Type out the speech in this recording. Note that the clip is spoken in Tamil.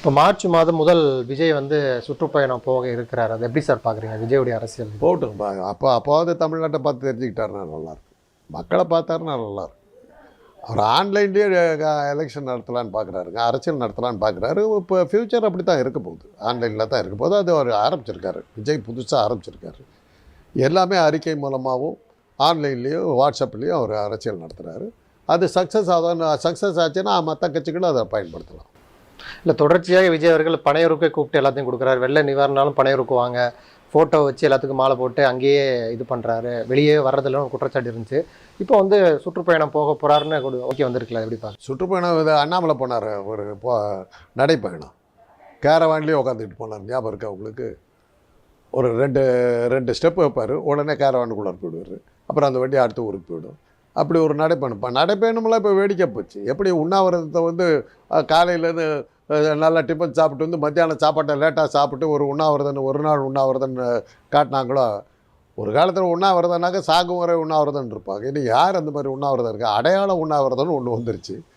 இப்போ மார்ச் மாதம் முதல் விஜய் வந்து சுற்றுப்பயணம் போக இருக்கிறார். அது எப்படி சார் பார்க்குறீங்க விஜயுடைய அரசியல்? போகட்டும். அப்போவாவது தமிழ்நாட்டை பார்த்து தெரிஞ்சுக்கிட்டாருன்னா நல்லாயிருக்கும். மக்களை பார்த்தாருன்னா நல்லாயிருக்கும். அவர் ஆன்லைன்லேயே எலெக்ஷன் நடத்தலான்னு பார்க்குறாருங்க, அரசியல் நடத்தலான்னு பார்க்குறாரு. இப்போ ஃப்யூச்சர் அப்படி தான் இருக்க போகுது, ஆன்லைனில் தான் இருக்க போகுது. அது அவர் ஆரம்பிச்சிருக்காரு, விஜய் புதுசாக ஆரம்பிச்சிருக்காரு. எல்லாமே அறிக்கை மூலமாகவும் ஆன்லைன்லேயும் வாட்ஸ்அப்லேயும் அவர் அரசியல் நடத்துகிறாரு. அது சக்ஸஸ் ஆச்சுன்னா மற்ற கட்சிகளும் அதை பயன்படுத்தலாம். இல்லை, தொடர்ச்சியாக விஜய் அவர்கள் பனையூருக்கே கூப்பிட்டு எல்லாத்தையும் கொடுக்குறாரு. வெள்ள நிவாரணாலும் பனையூருக்கு வாங்க, ஃபோட்டோ வச்சு எல்லாத்துக்கும் மாலை போட்டு அங்கேயே இது பண்ணுறாரு, வெளியே வர்றதில்ல ஒரு குற்றச்சாட்டு இருந்துச்சு. இப்போ வந்து சுற்றுப்பயணம் போக போகிறாருன்னு ஓகே வந்திருக்கல, எப்படி பார்க்க? சுற்றுப்பயணம் இது அண்ணாமலை போனார், ஒரு நடைப்பயணம் கேரவான்லேயே உட்காந்துக்கிட்டு போனார். ஞாபகம் இருக்கா உங்களுக்கு? ஒரு ரெண்டு ஸ்டெப்பு வைப்பார், உடனே கேரவானுக்குள்ளே போயிடுவார். அப்புறம் அந்த வண்டி அடுத்த ஊருக்கு போயிடும். அப்படி ஒரு நடைப்பயணம்லாம் இப்போ வேடிக்கை போச்சு. எப்படி உண்ணாவிரதத்தை வந்து காலையிலேருந்து நல்லா டிஃபன் சாப்பிட்டு வந்து மத்தியானம் சாப்பாட்டை லேட்டாக சாப்பிட்டு ஒரு நாள் உண்ணாவிரதன் காட்டினாங்களோ. ஒரு காலத்தில் உண்ணாவிரதம்னாக்க சாகும் வரை உண்ணாவிரதன் இருப்பாங்க. இனி யார் அந்த மாதிரி உண்ணாவிரதம் இருக்கா? அடையாள உண்ணாவிரதம்னு ஒன்று வந்துருச்சு.